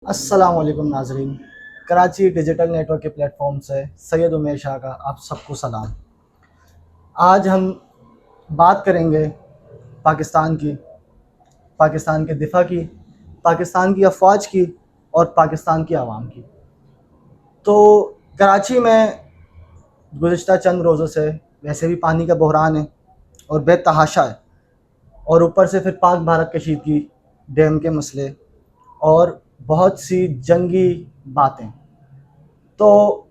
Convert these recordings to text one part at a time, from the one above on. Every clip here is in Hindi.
अस्सलाम वालेकुम नाजरीन। कराची डिजिटल नेटवर्क के प्लेटफॉर्म से सैयद उमेर शाह का आप सबको सलाम। आज हम बात करेंगे पाकिस्तान की, पाकिस्तान के दिफा की, पाकिस्तान की अफवाज की और पाकिस्तान की आवाम की। तो कराची में गुज़िश्ता चंद रोज़ों से वैसे भी पानी का बहरान है और बेतहाशा है, और ऊपर से फिर पाक भारत कशीदगी, डैम के मसले और बहुत सी जंगी बातें। तो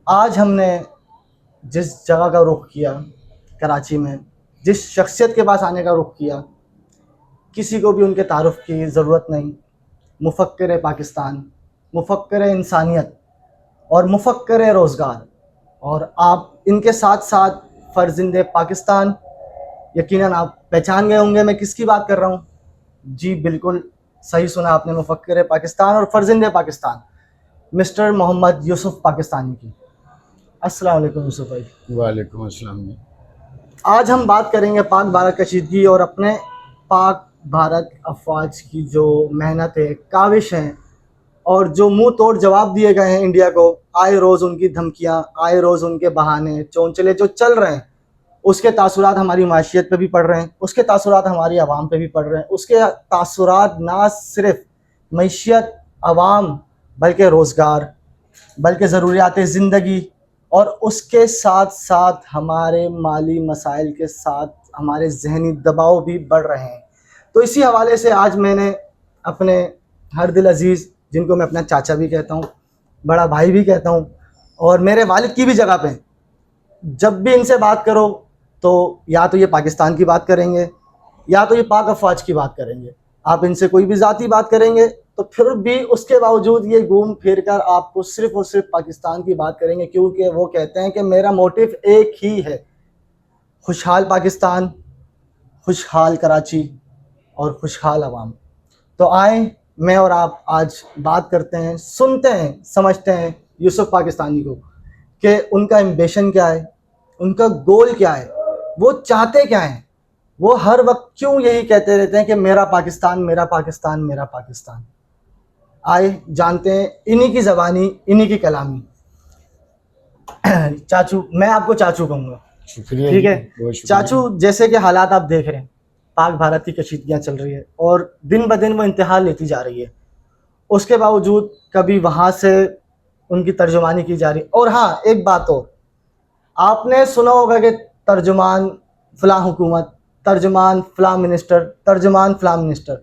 आज हमने जिस जगह का रुख किया, कराची में जिस शख्सियत के पास आने का रुख किया, किसी को भी उनके तारुफ की ज़रूरत नहीं। मुफक्किर पाकिस्तान, मुफक्किर इंसानियत और मुफक्किर रोज़गार, और आप इनके साथ साथ फ़र्ज़िंदे पाकिस्तान। यकीनन आप पहचान गए होंगे मैं किसकी बात कर रहा हूँ। जी बिल्कुल सही सुना आपने, मुफक्किर पाकिस्तान और फ़र्ज़िंदे पाकिस्तान मिस्टर मोहम्मद यूसुफ़ पाकिस्तानी की। अस्सलाम वालेकुम यूसुफ़ भाई। वालेकुम अस्सलाम। आज हम बात करेंगे पाक भारत कशीदगी और अपने पाक भारत अफवाज की जो मेहनत है, काविश हैं, और जो मुंह तोड़ जवाब दिए गए हैं इंडिया को। आए रोज़ उनकी धमकियां, आए रोज़ उनके बहाने चौंचले जो चल रहे हैं, उसके तासुरात हमारी माशियत पे भी पड़ रहे हैं, उसके तासुरात हमारी आवाम पे भी पड़ रहे हैं। उसके तासुरात ना सिर्फ मैशियत, आवाम, बल्कि रोज़गार, बल्कि ज़रूरियात ज़िंदगी, और उसके साथ साथ हमारे माली मसाइल के साथ हमारे जहनी दबाव भी बढ़ रहे हैं। तो इसी हवाले से आज मैंने अपने हर दिल अज़ीज़, जिनको मैं अपना चाचा भी कहता हूँ, बड़ा भाई भी कहता हूँ, और मेरे वालिद की भी जगह पे, जब भी इनसे बात करो तो या तो ये पाकिस्तान की बात करेंगे या तो ये पाक अफवाज की बात करेंगे। आप इनसे कोई भी ज़ाती बात करेंगे तो फिर भी उसके बावजूद ये घूम फिर कर आपको सिर्फ़ और सिर्फ पाकिस्तान की बात करेंगे, क्योंकि वो कहते हैं कि मेरा मोटिव एक ही है, खुशहाल पाकिस्तान, खुशहाल कराची और खुशहाल आवाम। तो आए मैं और आप आज बात करते हैं, सुनते हैं, समझते हैं यूसुफ़ पाकिस्तानी को कि उनका एम्बिशन क्या है, उनका गोल क्या है, वो चाहते क्या हैं। वो हर वक्त क्यों यही कहते रहते हैं कि मेरा पाकिस्तान, मेरा पाकिस्तान, मेरा पाकिस्तान। आए जानते हैं इन्हीं की ज़बानी, इन्हीं की कलामी। चाचू, मैं आपको चाचू कहूँगा, शुक्रिया ठीक जी, है। बहुत शुक्रिया। चाचू, जैसे कि हालात आप देख रहे हैं, पाक भारत की कशीदगियाँ चल रही है और दिन ब दिन वो इंतहा लेती जा रही है। उसके बावजूद कभी वहाँ से उनकी तर्जुमानी की जा रही। और हाँ, एक बात और, आपने सुना होगा कि तर्जुमान फ़लाँ हुकूमत, तर्जुमान फ़लाँ मिनिस्टर, तर्जुमान फ़लाँ मिनिस्टर।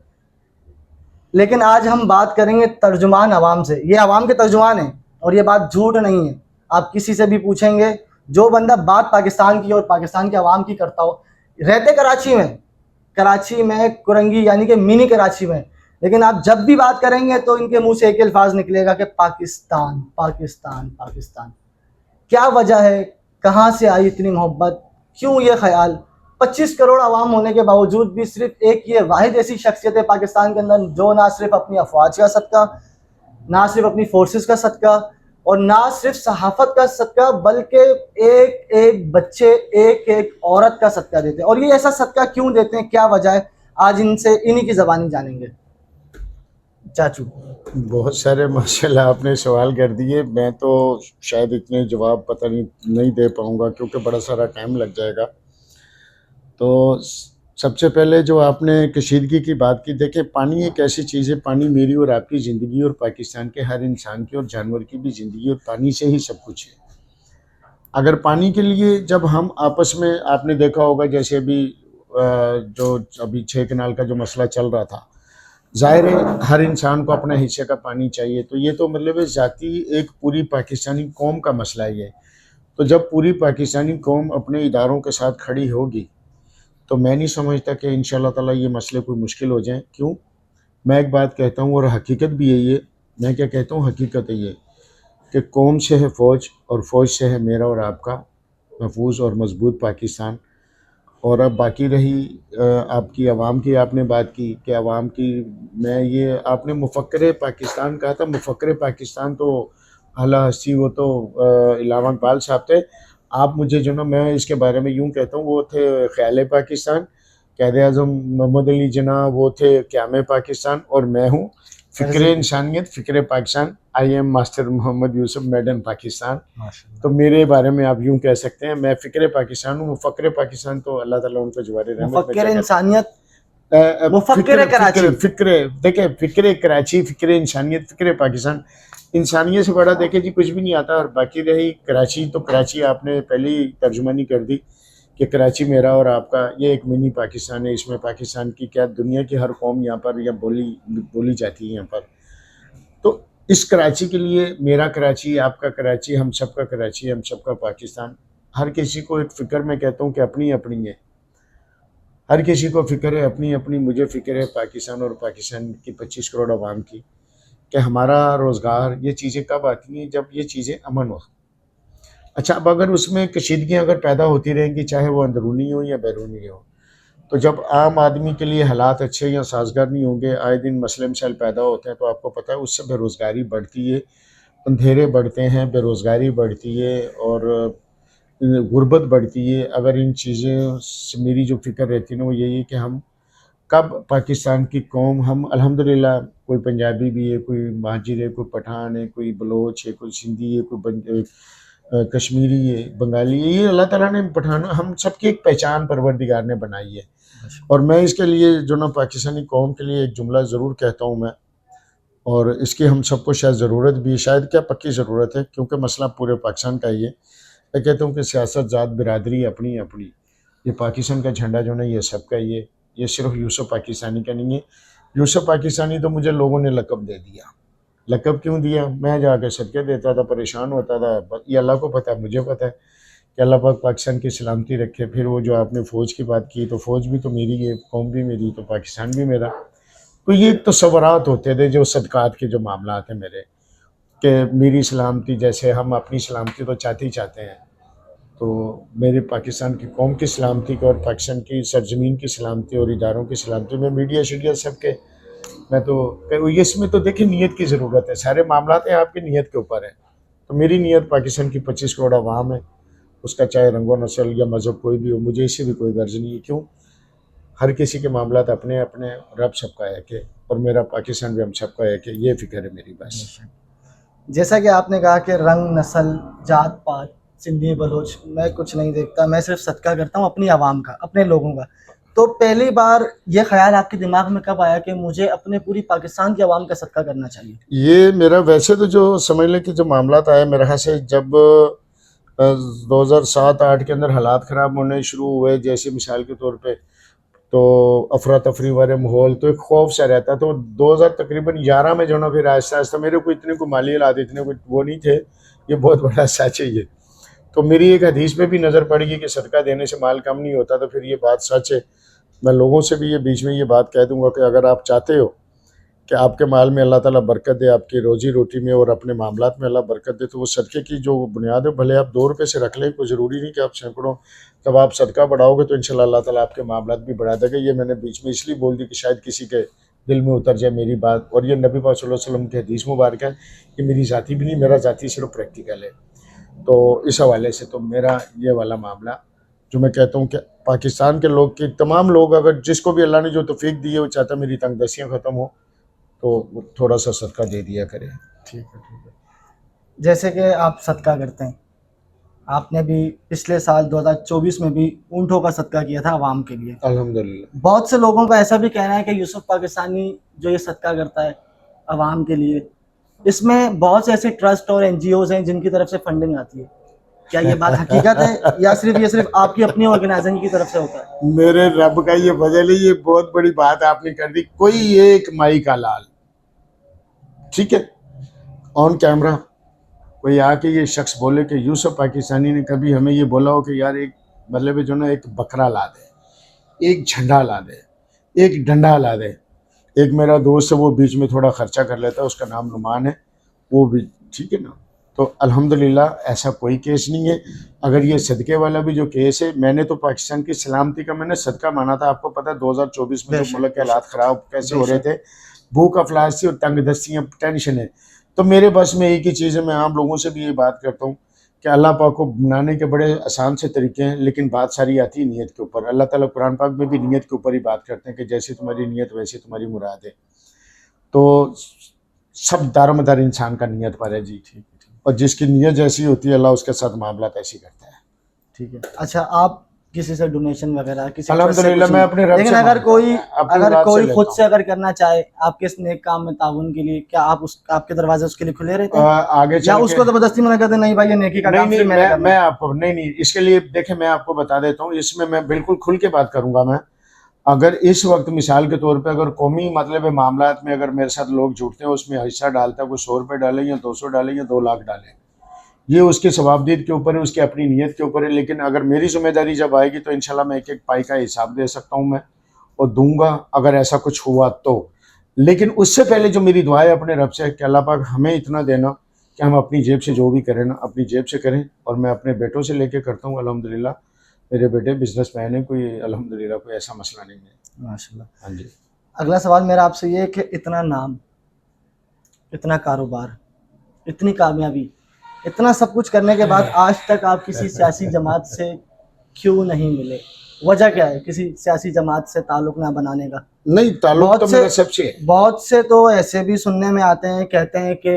लेकिन आज हम बात करेंगे तर्जुमान आवाम से। ये आवाम के तर्जुमान हैं और ये बात झूठ नहीं है। आप किसी से भी पूछेंगे, जो बंदा बात पाकिस्तान की और पाकिस्तान के आवाम की करता हो, रहते कराची में कुरंगी यानी कि मिनी कराची में, लेकिन आप जब भी बात करेंगे तो इनके मुंह से एक ही अल्फाज निकलेगा कि पाकिस्तान, पाकिस्तान, पाकिस्तान। क्या वजह है, कहाँ से आई इतनी मोहब्बत, क्यों ये ख्याल? 25 करोड़ आवाम होने के बावजूद भी सिर्फ एक ये वाहिद ऐसी शख्सियत है पाकिस्तान के अंदर जो ना सिर्फ अपनी अफवाज का सदका, ना सिर्फ अपनी फोर्सेस का सदका, और ना सिर्फ सहाफत का सदका, बल्कि एक एक बच्चे, एक एक औरत का सदका देते हैं। और ये ऐसा सदका क्यों देते हैं, क्या वजह है, आज इनसे इन्हीं की ज़बानी जानेंगे। चाचू, बहुत सारे माशाल्लाह आपने सवाल कर दिए। मैं तो शायद इतने जवाब पता नहीं दे पाऊँगा क्योंकि बड़ा सारा टाइम लग जाएगा। तो सबसे पहले जो आपने कशीदगी की बात की, देखिए पानी एक ऐसी चीज़ है, पानी मेरी और आपकी ज़िंदगी और पाकिस्तान के हर इंसान की और जानवर की भी ज़िंदगी, और पानी से ही सब कुछ है। अगर पानी के लिए जब हम आपस में, आपने देखा होगा जैसे अभी जो अभी 6 कनाल का जो मसला चल रहा था, ज़ाहिर है हर इंसान को अपने हिस्से का पानी चाहिए। तो ये तो मतलब है ज़ाती एक पूरी पाकिस्तानी कौम का मसला है ये। तो जब पूरी पाकिस्तानी कौम अपने इदारों के साथ खड़ी होगी तो मैं नहीं समझता कि इंशाल्लाह ताला ये मसले कोई मुश्किल हो जाएँ। क्यों? मैं एक बात कहता हूँ और हकीकत भी यही है। मैं क्या कहता हूँ, हकीकत है ये कि कौम से है फ़ौज और फ़ौज से है मेरा और आपका महफूज और मजबूत पाकिस्तान। और अब बाकी रही आपकी आवाम की, आपने बात की कि आवाम की, मैं ये आपने मुफक्किर पाकिस्तान कहा था। मुफक्किर पाकिस्तान तो आला हस्ती वो तो इलामा इकबाल साहब थे। आप मुझे जो ना, मैं इसके बारे में यूँ कहता हूँ, वो थे ख़याल पाकिस्तान। क़ायद-ए-आज़म मोहम्मद अली जिन्ना वो थे क़याम पाकिस्तान, और मैं हूँ फ़िक्र इंसानियत, फ़िक्र Pakistan. I am master Mohammad Yusuf, made in Pakistan. माशाल्लाह। तो मेरे बारे में आप यूँ कह सकते हैं, मैं फ़िक्र पाकिस्तान हूँ। मुफ़क्किर पाकिस्तान तो अल्लाह ताला उनको जवारे रहमत में मुफक्किर जगह इंसानियत, फ़िक्र मुफक्किर कराची। फ़िक्र फ़िक्र देखिए, फ़िक्र कराची, फ़िक्र इंसानियत, फ़िक्र पाकिस्तान। इंसानियत से बड़ा देखिए जी कुछ भी नहीं आता। और बाकी रही कराची, तो कराची आपने पहले ही तर्जुमानी कर दी कि कराची मेरा और आपका ये एक मिनी पाकिस्तान है। इसमें पाकिस्तान की क्या, दुनिया की हर कौम यहाँ पर या बोली जाती है यहाँ पर। तो इस कराची के लिए मेरा कराची, आपका कराची, हम सबका कराची, हम सबका पाकिस्तान। हर किसी को एक फ़िक्र, मैं कहता हूँ कि अपनी अपनी है। हर किसी को फ़िक्र है अपनी अपनी। मुझे फ़िक्र है पाकिस्तान और पाकिस्तान की 25 करोड़ आवाम की, कि हमारा रोज़गार, ये चीज़ें कब आती हैं, जब ये चीज़ें अमन हो। अच्छा, अब अगर उसमें कशीदगियाँ अगर पैदा होती रहेंगी, चाहे वो अंदरूनी हो या बैरूनी हो, तो जब आम आदमी के लिए हालात अच्छे या साजगार नहीं होंगे, आए दिन मसले मसाइल पैदा होते हैं, तो आपको पता है उससे बेरोज़गारी बढ़ती है, अंधेरे बढ़ते हैं, बेरोज़गारी बढ़ती है और गुर्बत बढ़ती है। अगर इन चीज़ों से मेरी जो फ़िक्र रहती है ना, वो यही है कि हम कब पाकिस्तान की कौम, हम अल्हम्दुलिल्लाह, कोई पंजाबी भी है, कोई महाजिर है, कोई पठान है, कोई बलोच है, कोई सिंधी है, कोई कश्मीरी है, बंगाली है। ये अल्लाह ताला ने पठान, हम सबकी एक पहचान परवरदिगार ने बनाई है। और मैं इसके लिए जो ना पाकिस्तानी कौम के लिए एक जुमला ज़रूर कहता हूँ मैं, और इसकी हम सबको शायद ज़रूरत भी है, शायद क्या पक्की ज़रूरत है, क्योंकि मसला पूरे पाकिस्तान का ही है। मैं कहता हूँ कि सियासत, ज़ात, बिरादरी अपनी अपनी। ये पाकिस्तान का झंडा जो है ये सबका ही है। ये सिर्फ यूसुफ पाकिस्तानी का नहीं है। यूसुफ पाकिस्तानी तो मुझे लोगों ने लक़ब दे दिया। लक़ब क्यों दिया? मैं जाकर सदक़े देता था, परेशान होता था। ये अल्लाह को पता है, मुझे पता है कि अल्लाह पाक पाकिस्तान की सलामती रखे। फिर वो जो आपने फ़ौज की बात की, तो फ़ौज भी तो मेरी है, कौम भी मेरी, तो पाकिस्तान भी मेरा। तो ये तसव्वुरात होते थे, जो सदक़ात के जो मामलात हैं मेरे, कि मेरी सलामती, जैसे हम अपनी सलामती तो चाहते ही चाहते हैं, तो मेरे पाकिस्तान की कौम की सलामती को और पाकिस्तान की सरज़मीन की सलामती और इदारों की सलामती में मीडिया शीडिया सबके, मैं तो इसमें तो देखिए नीयत की ज़रूरत है। सारे मामलात हैं आपकी नीयत के ऊपर है। तो मेरी नीयत पाकिस्तान की 25 करोड़ अवाम है, उसका चाहे रंगो नस्ल या मज़हब कोई भी हो, मुझे इससे भी कोई गर्ज नहीं है। क्यों? हर किसी के मामलात अपने अपने, रब सबका एक है, और मेरा पाकिस्तान भी हम सबका एक है। ये फ़िक्र है मेरी बस। जैसा कि आपने कहा कि रंग, नस्ल, जात पात, सिंधी बलोच, मैं कुछ नहीं देखता, मैं सिर्फ सदका करता हूँ अपनी आवाम का, अपने लोगों का। तो पहली बार ये ख्याल आपके दिमाग में कब आया कि मुझे अपने पूरी पाकिस्तान की आवाम का सदका करना चाहिए? ये मेरा वैसे तो जो समझ लें कि जो मामलात आए मेरे यहाँ से, जब 2007-8 के अंदर हालात ख़राब होने शुरू हुए, जैसे मिसाल के तौर पे, तो अफरा तफरी वाले माहौल, तो एक खौफ सा रहता। तो 2000 तकरीबन 11 में जो ना, फिर आहिस्ता आहिस्ता, मेरे को इतने को माली हालात इतने को वो नहीं थे, ये बहुत बड़ा सच है ये। तो मेरी एक हदीस पे भी नज़र पड़ गई कि सदका देने से माल कम नहीं होता। तो फिर ये बात सच है। मैं लोगों से भी ये बीच में ये बात कह दूंगा कि अगर आप चाहते हो कि आपके माल में अल्लाह ताला बरकत दे, आपकी रोज़ी रोटी में और अपने मामलात में अल्लाह बरकत दे, तो वो सदक़े की जो बुनियाद है, भले आप 2 रुपये से रख लें, कोई ज़रूरी नहीं कि आप सैकड़ों, तब आप सदका बढ़ाओगे तो इंशाल्लाह अल्लाह ताला आपके मामलात भी बढ़ा देगा। ये मैंने बीच में इसलिए बोल दी कि शायद किसी के दिल में उतर जाए मेरी बात। और ये नबी पाक सल्लल्लाहु अलैहि वसल्लम की हदीस मुबारक है, ये मेरी ज़ाती भी नहीं, मेरा ज़ाती सिर्फ प्रैक्टिकल है। तो इस हवाले से तो मेरा ये वाला मामला, जो मैं कहता हूँ कि पाकिस्तान के लोग के तमाम लोग, अगर जिसको भी अल्लाह ने जो तौफीक दी है, वो चाहता मेरी तंगदस्तियाँ ख़त्म हो, तो वो थोड़ा सा सदका दे दिया करें। ठीक है, ठीक है। जैसे कि आप सदका करते हैं, आपने भी पिछले साल 2024 में भी ऊँटों का सदका किया था आवाम के लिए। अल्हम्दुलिल्लाह। बहुत से लोगों का ऐसा भी कहना है कि यूसुफ पाकिस्तानी जो ये सदका करता है आवाम के लिए, इसमें बहुत से ऐसे ट्रस्ट और एनजीओज़ हैं जिनकी तरफ से फंडिंग आती है। क्या ये बात हकीकत है या सिर्फ आपकी अपनी ऑर्गेनाइजेशन की तरफ से होता है? मेरे रब का ये फजल है, ये बहुत बड़ी बात आपने कर दी। कोई एक माई का लाल, ठीक है, ऑन कैमरा कोई आके ये शख्स बोले कि यूसुफ पाकिस्तानी ने कभी हमें ये बोला हो कि यार एक, मतलब जो ना, एक बकरा ला दे, एक झंडा ला दे, एक डंडा ला दे। एक मेरा दोस्त है, वो बीच में थोड़ा खर्चा कर लेता है, उसका नाम नुमान है, वो भी ठीक है ना। तो अल्हम्दुलिल्लाह ऐसा कोई केस नहीं है। अगर ये सदक़े वाला भी जो केस है, मैंने तो पाकिस्तान की सलामती का मैंने सदका माना था। आपको पता है 2024 में जो मुल्क के हालात ख़राब कैसे हो रहे थे, भूख अफलास थी और तंगदस्तियाँ, टेंशन है। तो मेरे बस में एक ही चीज़ है, मैं आम लोगों से भी ये बात करता हूँ कि अल्लाह पाक को बनाने के बड़े आसान से तरीके हैं, लेकिन बात सारी आती है नीयत के ऊपर। अल्लाह ताला कुरान पाक में भी नीयत के ऊपर ही बात करते हैं कि जैसी तुम्हारी नीयत वैसी तुम्हारी मुराद है। तो सब दारोमदार इंसान का नीयत पर है जी। ठीक है। और जिसकी नीयत जैसी होती है अल्लाह उसके साथ मामला ऐसी करता है। ठीक है। अच्छा, आप किसी से डोनेशन वगैरह किसी अल्हम्दुलिल्लाह मैं अपने रब से लेकिन अगर अपनी कोई खुद से अगर करना चाहे आपके इस नेक काम में ताउन के लिए, क्या आपके दरवाजे उसके लिए खुले रहते हैं? आगे या उसको जबरदस्ती मना करते नहीं भाई ये नेकी का काम नहीं, मैं आपको नहीं, इसके लिए देखें मैं आपको बता देता हूँ, इसमें मैं बिल्कुल खुल के बात करूंगा। मैं अगर इस वक्त मिसाल के तौर पे अगर कौमी मतलब मामलात में अगर मेरे साथ लोग जुड़ते हैं, उसमें हिस्सा डालता है, कोई 100 रुपये डाले या 200 डाले या 2 लाख डाले, ये उसके सवाबदीद के ऊपर है, उसकी अपनी नीयत के ऊपर है। लेकिन अगर मेरी जिम्मेदारी जब आएगी तो इंशाल्लाह मैं एक एक पाई का हिसाब दे सकता हूँ मैं, और दूंगा अगर ऐसा कुछ हुआ तो। लेकिन उससे पहले जो मेरी दुआ है अपने रब से कि अल्लाह पाक हमें इतना देना कि हम अपनी जेब से जो भी करें ना अपनी जेब से करें। और मैं अपने बेटों से लेके करता हूँ अल्हम्दुलिल्लाह, मेरे बेटे बिजनेसमैन है, कोई अल्हम्दुलिल्लाह कोई ऐसा मसला नहीं है माशाल्लाह। हाँ जी। अगला सवाल मेरा आपसे ये है कि इतना नाम, इतना कारोबार, इतनी कामयाबी, इतना सब कुछ करने के बाद आज तक आप किसी सियासी जमात से क्यों नहीं मिले? वजह क्या है किसी सियासी जमात से ताल्लुक ना बनाने का? नहीं, ताल्लुक तो मेरा सबसे है। बहुत से तो ऐसे भी सुनने में आते हैं, कहते हैं कि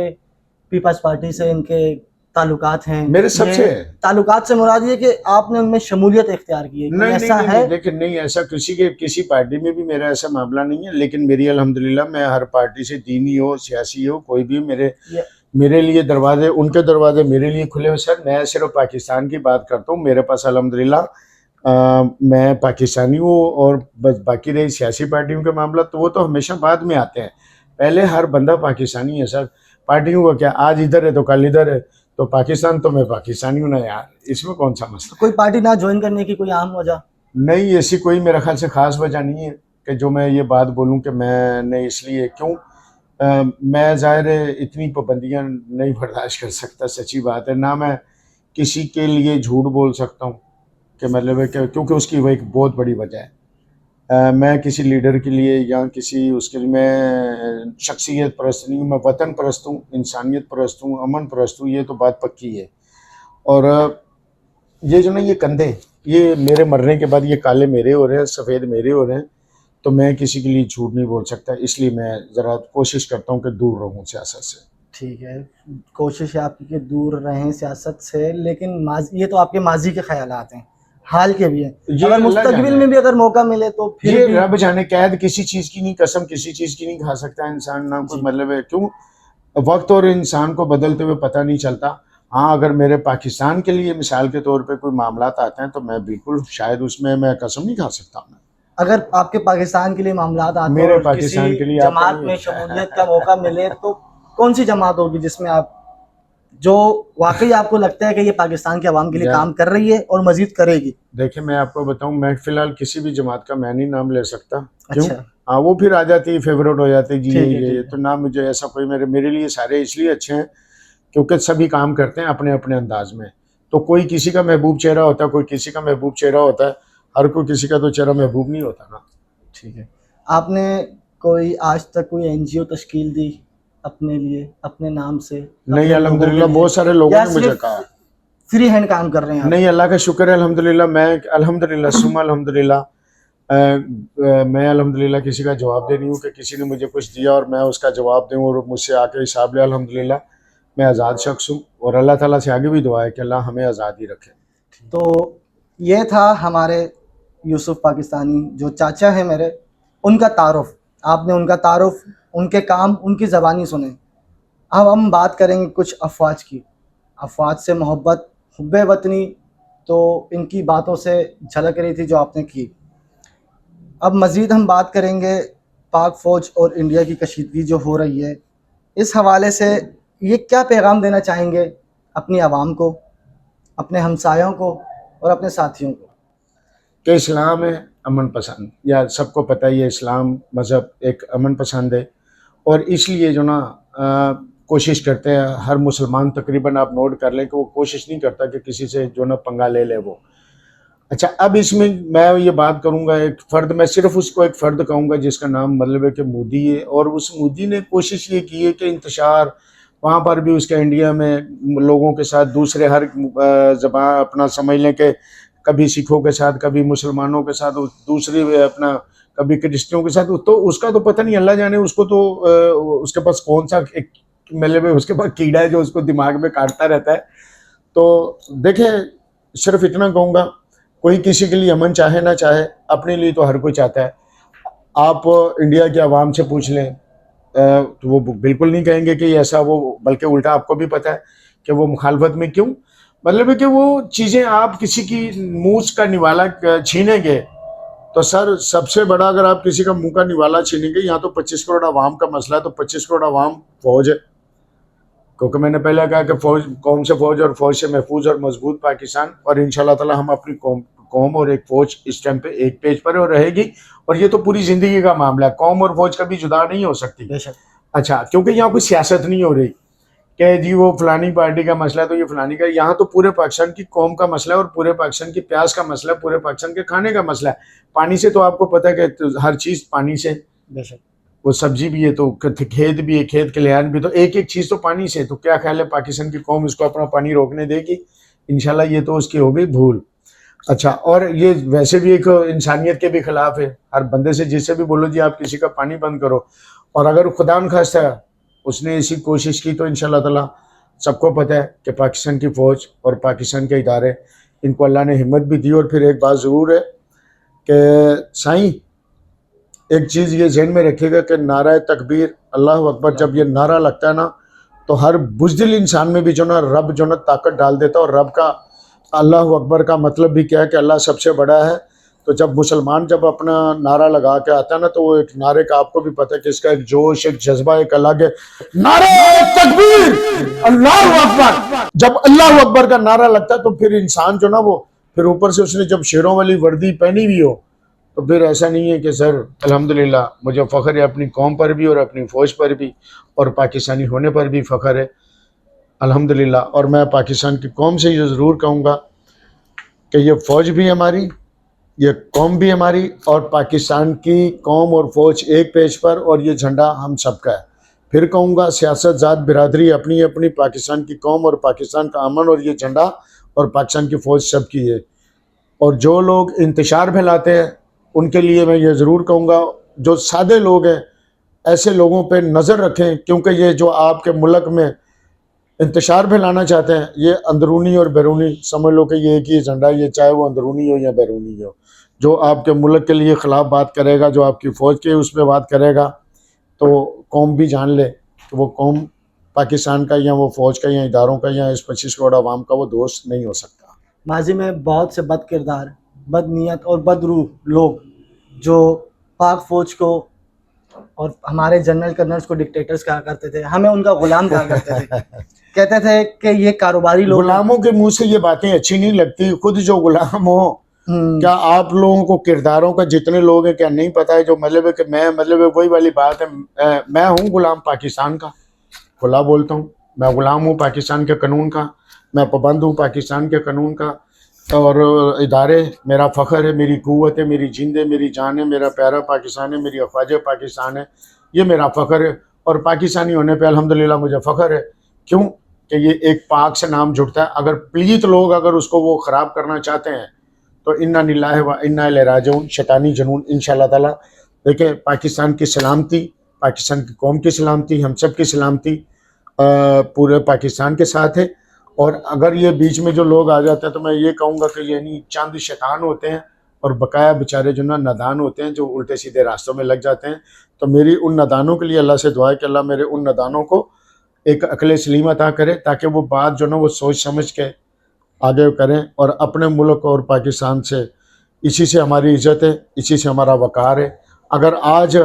पीपल्स पार्टी से इनके ताल्लुकात हैं। मेरे सबसे है। ताल्लुकात से मुराद ये कि आपने उनमें शमूलियत इख्तियार की है। नहीं, ऐसा नहीं, है? लेकिन नहीं ऐसा किसी पार्टी में भी मेरा ऐसा मामला नहीं है। लेकिन मेरी अल्हम्दुलिल्लाह मैं हर पार्टी से, दीनी हो सियासी हो कोई भी, मेरे लिए दरवाजे, उनके दरवाजे मेरे लिए खुले हुए। सर मैं सिर्फ पाकिस्तान की बात करता हूँ, मेरे पास अल्हम्दुलिल्लाह मैं पाकिस्तानी हूँ। और बस बाकी रही सियासी पार्टियों के मामला तो वो तो हमेशा बाद में आते हैं, पहले हर बंदा पाकिस्तानी है सर। पार्टियों का क्या, आज इधर है तो कल इधर है, तो पाकिस्तान तो मैं पाकिस्तानी हूँ ना यार, इसमें कौन सा मसला। कोई पार्टी ना ज्वाइन करने की कोई आम वजह? नहीं, ऐसी कोई मेरे ख्याल से खास वजह नहीं है कि जो मैं ये बात बोलूँ कि मैंने इसलिए क्यों। मैं ज़ाहिर है इतनी पाबंदियाँ नहीं बर्दाश्त कर सकता, सच्ची बात है ना। मैं किसी के लिए झूठ बोल सकता हूँ कि मतलब है कि क्योंकि उसकी वो एक बहुत बड़ी वजह है। मैं किसी लीडर के लिए या किसी उसके लिए मैं शख्सियत परस्त नहीं हूँ, मैं वतन परस्त हूँ, इंसानियत परस्त हूँ, अमन परस्त हूँ, ये तो बात पक्की है। और ये जो ना ये कंधे, ये मेरे मरने के बाद ये काले मेरे हो रहे हैं, सफ़ेद मेरे हो रहे हैं, तो मैं किसी के लिए झूठ नहीं बोल सकता। इसलिए मैं ज़रा कोशिश करता हूँ कि दूर रहूँ सियासत से। ठीक है, कोशिश है आपकी कि दूर रहें सियासत से, लेकिन ये तो आपके माजी के ख्यालात हैं, हाल के भी हैं। अगर मुस्तकबिल में भी अगर मौका मिले तो फिर ये रब जाने, कैद किसी चीज़ की नहीं, कसम किसी चीज़ की नहीं खा सकता इंसान ना, कोई मतलब है क्यों। वक्त और इंसान को बदलते हुए पता नहीं चलता। हाँ, अगर मेरे पाकिस्तान के लिए मिसाल के तौर पे कोई मामलात आते हैं तो मैं बिल्कुल शायद उसमें मैं कसम नहीं खा सकता। मैं अगर आपके पाकिस्तान के लिए मामलात आते हैं, मेरे पाकिस्तान के लिए जमात में शमूलियत का मौका मिले तो कौन सी जमात होगी जिसमें आप, जो वाकई आपको लगता है कि ये पाकिस्तान के अवाम के लिए काम कर रही है और मजीद करेगी? देखिए मैं आपको बताऊं, मैं फिलहाल किसी भी जमात का मैं नहीं नाम ले सकता। क्यों? हाँ, वो फिर आ जाती है, फेवरेट हो जाती है जी ये तो ना, मुझे ऐसा कोई मेरे लिए सारे इसलिए अच्छे हैं क्योंकि सभी काम करते हैं अपने अपने अंदाज में। तो कोई किसी का महबूब चेहरा होता है, कोई किसी का महबूब चेहरा होता है, हर कोई किसी का तो चेहरा महबूब नहीं होता ना। ठीक है, आपने कोई आज तक कोई NGO तश्कील दी अपने लिए, अपने नाम से? नहीं, अल्हम्दुलिल्लाह बहुत सारे लोगों ने मुझे कहा फ्री हैंड काम कर रहे हैं आप? नहीं, अल्लाह का शुक्र है अल्हम्दुलिल्लाह, मैं अल्हम्दुलिल्लाह सुम्मा अल्हम्दुलिल्लाह मैं अल्हम्दुलिल्लाह किसी का जवाब दे नहीं हूँ कि किसी ने मुझे कुछ दिया और मैं उसका जवाब दूँ और मुझसे आके हिसाब ले। अल्हम्दुलिल्लाह मैं आज़ाद शख्स हूँ और अल्लाह ताला से आगे भी दुआ है कि अल्लाह हमें आज़ादी रखे। तो ये था हमारे यूसुफ पाकिस्तानी जो चाचा है मेरे, उनका तारुफ। आपने उनका तारुफ, उनके काम, उनकी ज़बानी सुने। अब हम बात करेंगे कुछ अफवाज की। अफवाज से मोहब्बत, हुब्बे वतनी तो इनकी बातों से झलक रही थी जो आपने की। अब मज़ीद हम बात करेंगे पाक फ़ौज और इंडिया की कशीदगी जो हो रही है, इस हवाले से ये क्या पैगाम देना चाहेंगे अपनी आवाम को, अपने हमसायों को और अपने साथियों को? कि इस्लाम है अमन पसंद, या सबको पता ही है इस्लाम मज़हब एक अमन पसंद है। और इसलिए जो ना कोशिश करते हैं हर मुसलमान, तकरीबन आप नोट कर लें कि वो कोशिश नहीं करता कि किसी से जो ना पंगा ले वो। अच्छा, अब इसमें मैं ये बात करूंगा, एक फ़र्द, मैं सिर्फ उसको एक फ़र्द कहूँगा जिसका नाम मतलब है कि मोदी है। और उस मोदी ने कोशिश ये की है कि इंतशार वहाँ पर भी उसके इंडिया में लोगों के साथ दूसरे हर ज़बान अपना समझ लें कि कभी सिखों के साथ, कभी मुसलमानों के साथ, दूसरी अपना कभी क्रिश्चियनों के साथ, तो उसका तो पता नहीं, अल्लाह जाने उसको तो उसके पास कौन सा एक मतलब उसके पास कीड़ा है जो उसको दिमाग में काटता रहता है। तो देखें, सिर्फ इतना कहूँगा, कोई किसी के लिए अमन चाहे ना चाहे, अपने लिए तो हर कोई चाहता है। आप इंडिया के अवाम से पूछ लें तो वो बिल्कुल नहीं कहेंगे कि ऐसा वो, बल्कि उल्टा आपको भी पता है कि वो मुखालफत में क्यों, मतलब है कि वो चीज़ें आप किसी की मुंह का निवाला छीनेंगे तो सर सबसे बड़ा, अगर आप किसी का मुंह का निवाला छीनेंगे, यहाँ तो 25 करोड़ अवाम का मसला है, तो 25 करोड़ अवाम फौज है, क्योंकि मैंने पहले कहा कि फौज, कौम से फौज और फौज से महफूज और मजबूत पाकिस्तान, और इंशाल्लाह ताला हम अपनी कौम और एक फौज इस टाइम पे एक पेज पर और रहेगी, और ये तो पूरी जिंदगी का मामला है, कौम और फौज कभी जुदा नहीं हो सकती। अच्छा, क्योंकि यहाँ कोई सियासत नहीं हो रही कि जी वो फलानी पार्टी का मसला है तो ये फलानी का, यहाँ तो पूरे पाकिस्तान की कौम का मसला है, और पूरे पाकिस्तान की प्यास का मसला है, पूरे पाकिस्तान के खाने का मसला है। पानी से तो आपको पता है कि हर चीज़ पानी से, वो सब्जी भी है तो खेत भी है, खेत खलिहान भी, तो एक एक चीज़ तो पानी से। तो क्या ख्याल है पाकिस्तान की कौम इसको अपना पानी रोकने देगी? इंशाल्लाह ये तो उसकी हो गई भूल। अच्छा, और ये वैसे भी एक इंसानियत के भी खिलाफ है, हर बंदे से जिससे भी बोलो जी आप किसी का पानी बंद करो, और अगर खुदा न खास्ता उसने ऐसी कोशिश की तो इंशाल्लाह ताला सबको पता है कि पाकिस्तान की फ़ौज और पाकिस्तान के इदारे, इनको अल्लाह ने हिम्मत भी दी। और फिर एक बात ज़रूर है कि साईं, एक चीज़ ये जहन में रखिएगा कि नारा तकबीर अल्लाह अकबर जब ये नारा लगता है ना, तो हर बुज़दिल इंसान में भी जो ना रब जो ना ताकत डाल देता है। और रब का अल्लाह अकबर का मतलब भी क्या है कि अल्लाह सबसे बड़ा है। तो जब मुसलमान जब अपना नारा लगा के आता है ना, तो वो एक नारे का आपको भी पता है कि इसका एक जोश, एक जज्बा, एक अलग है। नारे तकबीर अल्लाह अकबर, जब अल्लाह अकबर का नारा लगता है तो फिर इंसान जो ना वो, फिर ऊपर से उसने जब शेरों वाली वर्दी पहनी हुई हो, तो फिर ऐसा नहीं है कि सर अल्हम्दुलिल्लाह मुझे फ़ख्र है अपनी कौम पर भी और अपनी फ़ौज पर भी, और पाकिस्तानी होने पर भी फ़ख्र है अल्हम्दुलिल्लाह। और मैं पाकिस्तान की कौम से ये ज़रूर कहूँगा कि ये फ़ौज भी हमारी, ये कौम भी हमारी, और पाकिस्तान की कौम और फ़ौज एक पेज पर, और ये झंडा हम सबका है। फिर कहूँगा सियासत ज़ात बिरादरी अपनी अपनी, पाकिस्तान की कौम और पाकिस्तान का अमन और ये झंडा और पाकिस्तान की फ़ौज सबकी है। और जो लोग इंतशार फैलाते हैं उनके लिए मैं ये ज़रूर कहूँगा, जो सादे लोग हैं ऐसे लोगों पे नज़र रखें, क्योंकि ये जो आपके मुल्क में इंतशार फैलाना चाहते हैं, ये अंदरूनी और बैरूनी समझ लो कि ये एक ही झंडा, ये चाहे वो अंदरूनी हो या बैरूनी हो। जो आपके मुल्क के लिए ख़िलाफ़ बात करेगा, जो आपकी फ़ौज के उस पर बात करेगा, तो कौम भी जान ले कि वो कौम पाकिस्तान का या वो फ़ौज का या इदारों का या इस 25 करोड़ आवाम का वो दोस्त नहीं हो सकता। माजी में बहुत से बद किरदार, बदनीयत और बदरूह लोग जो पाक फ़ौज को और हमारे जनरल कर्नल्स को डिक्टेटर्स कहा करते थे, हमें उनका गुलाम कहा करते थे। कहते थे कि ये कारोबारी लोग, गुलामों के मुंह से ये बातें अच्छी नहीं लगती, खुद जो गुलाम हो। क्या आप लोगों को किरदारों का जितने लोग हैं क्या नहीं पता है? जो मतलब है कि मैं, मतलब है वही वाली बात है, मैं हूँ गुलाम पाकिस्तान का, खुला बोलता हूँ, मैं गुलाम हूँ पाकिस्तान के कानून का, मैं पाबंद हूँ पाकिस्तान के कानून का, और इदारे मेरा फ़ख्र है, मेरी क़ुव्वत है, मेरी जिंद है, मेरी जान है, मेरा प्यारा पाकिस्तान है, मेरी अफवाज पाकिस्तान है, ये मेरा फ़ख्र है। और पाकिस्तानी होने पे अल्हम्दुलिल्लाह मुझे फ़ख्र है। क्यों कि ये एक पाक से नाम जुड़ता है। अगर प्लीत लोग अगर उसको वो ख़राब करना चाहते हैं तो इन्ना लिल्लाहि व इन्ना इलैहि राजिऊन, शैतानी जुनून इंशाअल्लाह ताला। देखिए, पाकिस्तान की सलामती, पाकिस्तान की कौम की सलामती, हम सब की सलामती पूरे पाकिस्तान के साथ है। और अगर ये बीच में जो लोग आ जाते हैं तो मैं ये कहूँगा कि यानी चंद शैतान होते हैं और बकाया बेचारे जो ना नादान होते हैं, जो उल्टे सीधे रास्तों में लग जाते हैं। तो मेरी उन नादानों के लिए अल्लाह से दुआ है कि अल्लाह मेरे उन नादानों को एक अक्ल सलीम अता करे, ताकि वो बात जो ना वो सोच समझ के आगे करें, और अपने मुल्क और पाकिस्तान से, इसी से हमारी इज़्ज़त है, इसी से हमारा वक़ार है। अगर आज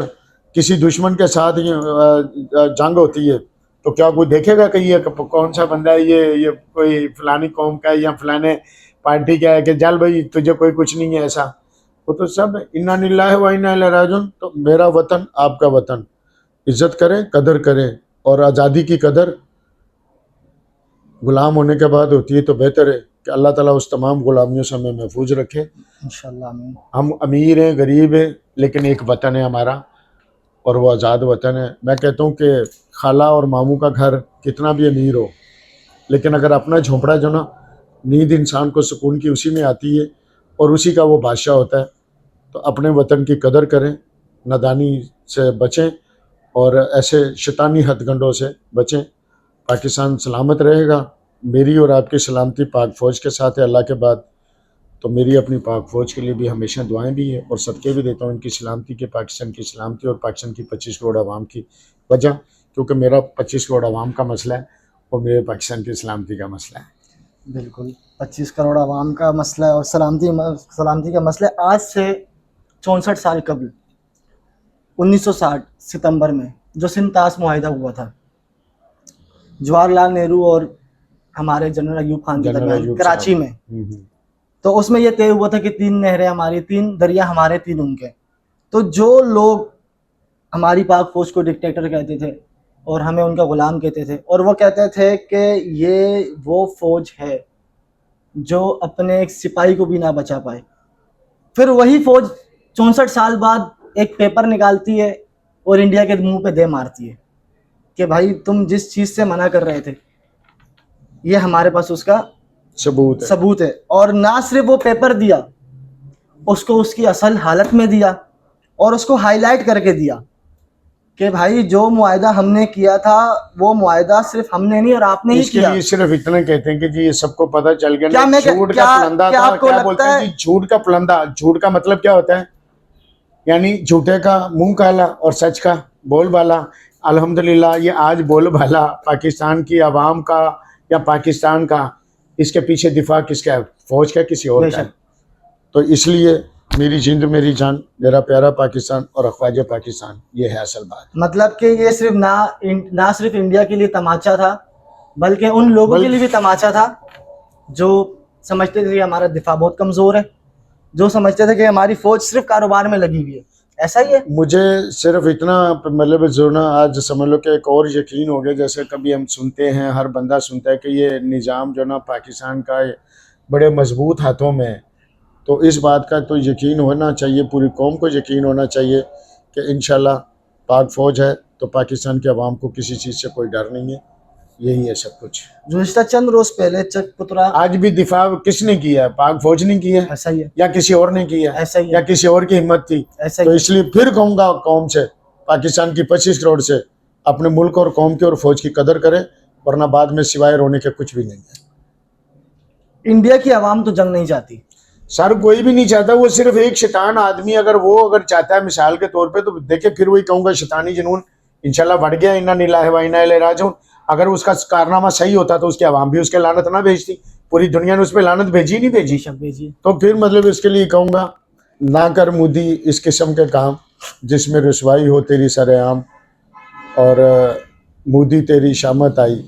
किसी दुश्मन के साथ जंग होती है तो क्या कोई देखेगा कि ये कौन सा बंदा है, ये कोई फ़लानी कौम का है या फ़लाने पार्टी का है, कि चल भाई तुझे कोई कुछ नहीं है ऐसा। वो तो सब इन्ना लिल्लाहि व इन्ना इलैहि राजिऊन। तो मेरा वतन आपका वतन, इज़्ज़त करें, कदर करें, और आज़ादी की कदर गुलाम होने के बाद होती है। तो बेहतर है कि अल्लाह ताला उस तमाम गुलामियों से हमें महफूज रखे इंशाअल्लाह। आमीन। हम अमीर हैं, गरीब हैं, लेकिन एक वतन है हमारा, और वो आज़ाद वतन है। मैं कहता हूँ कि खाला और मामू का घर कितना भी अमीर हो, लेकिन अगर अपना झोंपड़ा जो ना, नींद इंसान को सुकून की उसी में आती है, और उसी का वो बादशाह होता है। तो अपने वतन की कदर करें, नादानी से बचें और ऐसे शैतानी हथकंडों से बचें। पाकिस्तान सलामत रहेगा। मेरी और आपकी सलामती पाक फ़ौज के साथ है अल्लाह के बाद। तो मेरी अपनी पाक फ़ौज के लिए भी हमेशा दुआएं भी हैं और सदक़े भी देता हूँ इनकी सलामती के, पाकिस्तान की सलामती और पाकिस्तान की 25 करोड़ आवाम की वजह, क्योंकि मेरा 25 करोड़ आवाम का मसला है और मेरे पाकिस्तान की सलामती का मसला है। बिल्कुल 25 करोड़ आवाम का मसला है और सलामती का मसला है। आज से 64 साल कबल 1960 सितंबर में जो सिंतास मुआहिदा हुआ था जवाहरलाल नेहरू और हमारे जनरल अयूब खान के जनरल दरमियान अयूब कराची साहब। में, तो उसमें यह तय हुआ था कि 3 नहरें हमारी, 3 दरिया हमारे, 3 उनके। तो जो लोग हमारी पाक फौज को डिक्टेटर कहते थे और हमें उनका गुलाम कहते थे, और वो कहते थे कि ये वो फौज है जो अपने एक सिपाही को भी ना बचा पाए, फिर वही फौज 64 साल बाद एक पेपर निकालती है और इंडिया के मुंह पे दे मारती है कि भाई तुम जिस चीज़ से मना कर रहे थे ये हमारे पास उसका सबूत है। और ना सिर्फ वो पेपर दिया, उसको उसकी असल हालत में दिया और उसको हाईलाइट करके दिया कि भाई जो मुआहिदा हमने किया था वो मुआहिदा सिर्फ हमने नहीं और आपने ही इसके किया। लिए सिर्फ इतना कहते हैं कि जी ये सबको पता चल गया। क्या मैं झूठ का फलंदा क्या था, आपको क्या लगता बोलते हैं है? जी, झूठ का फलंदा। झूठ का मतलब क्या होता है? यानी झूठे का मुंह काला और सच का बोलबाला। अल्हम्दुलिल्लाह ये आज बोलबाला पाकिस्तान की आवाम का या पाकिस्तान का, इसके पीछे दिफा किसका है? फौज का, किसी और का है? तो इसलिए मेरी जिंद मेरी जान, मेरा प्यारा पाकिस्तान और ख्वाजा पाकिस्तान, ये है असल बात। मतलब कि ये सिर्फ ना सिर्फ इंडिया के लिए तमाचा था बल्कि उन लोगों के लिए भी तमाचा था जो समझते थे कि हमारा दिफा बहुत कमज़ोर है, जो समझते थे कि हमारी फौज सिर्फ कारोबार में लगी हुई है। ऐसा ही है। मुझे सिर्फ इतना मतलब जो ना आज समझ लो कि एक और यकीन हो गया, जैसे कभी हम सुनते हैं, हर बंदा सुनता है कि ये निज़ाम जो ना पाकिस्तान का बड़े मजबूत हाथों में है। तो इस बात का तो यकीन होना चाहिए, पूरी कौम को यकीन होना चाहिए कि इंशाल्लाह पाक फ़ौज है तो पाकिस्तान के अवाम को किसी चीज़ से कोई डर नहीं है। यही है सब कुछ। गुज़िश्ता चंद रोज़ पहले चकपुतरा आज भी दिफा किसने किया है? पाक फ़ौज ने किया है, ऐसा ही है, या किसी और ने किया है, ऐसा ही या है, किसी और की हिम्मत थी? ऐसा तो ही है। इसलिए फिर कहूँगा कौम से, पाकिस्तान की 25 करोड़ से अपने मुल्क और कौम की और फौज की कदर करें, वरना बाद में सिवाय रोने के कुछ भी नहीं है। इंडिया की आवाम तो जंग नहीं चाहती सर, कोई भी नहीं चाहता। वो सिर्फ एक शैतान आदमी अगर चाहता है मिसाल के तौर पे, तो देखे फिर वही कहूँगा शैतानी जुनून इंशाल्लाह बढ़ गया। इन्ना नीला व इन्ना इलैहि राजिऊन। अगर उसका कारनामा सही होता तो उसकी आवाम भी उसके लानत ना भेजती। पूरी दुनिया ने उस पर लानत भेजी नहीं भेजी। तो फिर मतलब इसके लिए कहूँगा, ना कर मोदी इस किस्म के काम जिसमें रुसवाई हो तेरी सरेआम, और मोदी तेरी शामत आई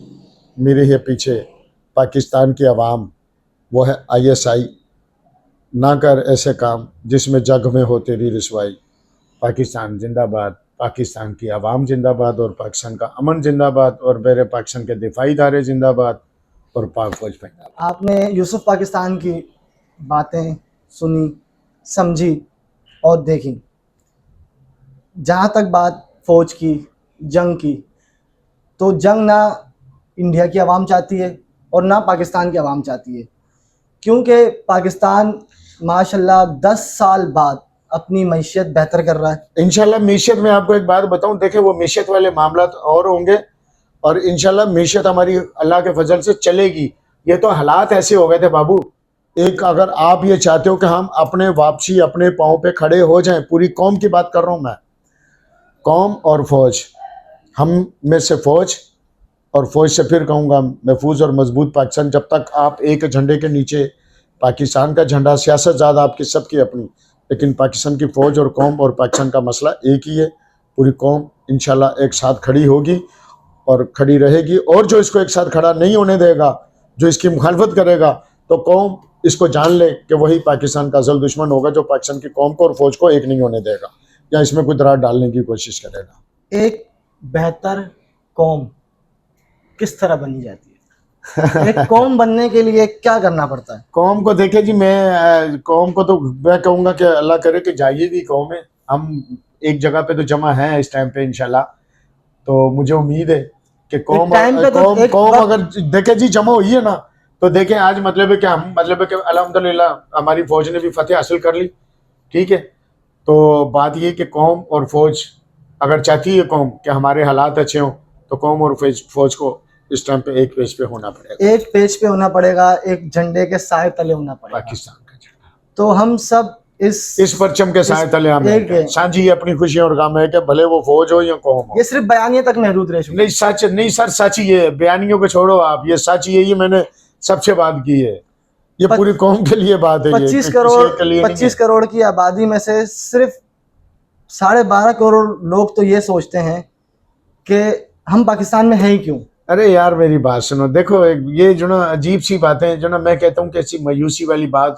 मेरे है पीछे पाकिस्तान की आवाम, वो है ISI। ना कर ऐसे काम जिसमें जग में हो तेरी रुसवाई। पाकिस्तान जिंदाबाद, पाकिस्तान की आवाम जिंदाबाद और पाकिस्तान का अमन जिंदाबाद और मेरे पाकिस्तान के दिफाई इदारे जिंदाबाद और पाक फौज जिंदाबाद। आपने यूसुफ पाकिस्तान की बातें सुनी, समझी और देखी। जहाँ तक बात फ़ौज की, जंग की, तो जंग ना इंडिया की आवाम चाहती है और ना पाकिस्तान की आवाम चाहती है, क्योंकि पाकिस्तान माशाल्लाह 10 साल बाद अपनी मैशियत बेहतर कर रहा है। इंशाल्लाह मैशियत में आपको एक बात बताऊं, देखें वो मैशियत वाले मामला और होंगे और इंशाल्लाह मैशियत हमारी अल्लाह के फजल से चलेगी। ये तो हालात ऐसे हो गए थे बाबू। एक अगर आप ये चाहते हो कि हम अपने वापसी अपने पाँव पे खड़े हो जाएं, पूरी कौम की बात कर रहा हूँ मैं, कौम और फौज, हम में से फौज और फौज से फिर कहूँगा महफूज और मजबूत पाकिस्तान। जब तक आप एक झंडे के नीचे, पाकिस्तान का झंडा, सियासत ज़्यादा आपकी सबकी अपनी, लेकिन पाकिस्तान की फ़ौज और कौम और पाकिस्तान का मसला एक ही है। पूरी कौम इंशाल्लाह एक साथ खड़ी होगी और खड़ी रहेगी, और जो इसको एक साथ खड़ा नहीं होने देगा, जो इसकी मुखालफत करेगा, तो कौम इसको जान ले कि वही पाकिस्तान का असल दुश्मन होगा, जो पाकिस्तान की कौम को और फौज को एक नहीं होने देगा या इसमें कोई दरार डालने की कोशिश करेगा। एक बेहतर कौम किस तरह बनी जाती है? एक कौम बनने के लिए क्या करना पड़ता है? कौम को देखे जी, मैं कौम को तो मैं कहूँगा कि अल्लाह करे कि जाइए भी कौम है। हम एक जगह पे तो जमा हैं इस टाइम पे इंशाल्लाह, तो मुझे उम्मीद है कि कौम अगर देखे जी जमा हुई है ना, तो देखें आज मतलब है कि हम मतलब है कि अल्हम्दुलिल्लाह हमारी फौज ने भी फतेह हासिल कर ली, ठीक है। तो बात ये कि कौम और फौज अगर चाहती है कौम कि हमारे हालात अच्छे हों, तो कौम और फौज को इस टाइम पे एक पेज पे होना पड़ेगा, एक पेज पे होना पड़ेगा, एक झंडे के साए तले होना पड़ेगा। पाकिस्तान का झंडा तो हम सब इस परचम के साए तले हम एक है। साझी अपनी खुशियां और गम है कि भले वो फौज हो या कौम हो। ये सिर्फ बयानिए तक महदूद रह चुके। नहीं सच नहीं सर, सच ही है, बयानियों को छोड़ो आप, ये सच ही है, ये मैंने सबसे बात की है, ये पूरी कौम के लिए बात है। 25 करोड़ की आबादी में से सिर्फ 12.5 करोड़ लोग तो ये सोचते हैं कि हम पाकिस्तान में हैं ही क्यों। अरे यार मेरी बात सुनो, देखो ये जो ना अजीब सी बातें जो ना, मैं कहता हूँ कि ऐसी मायूसी वाली बात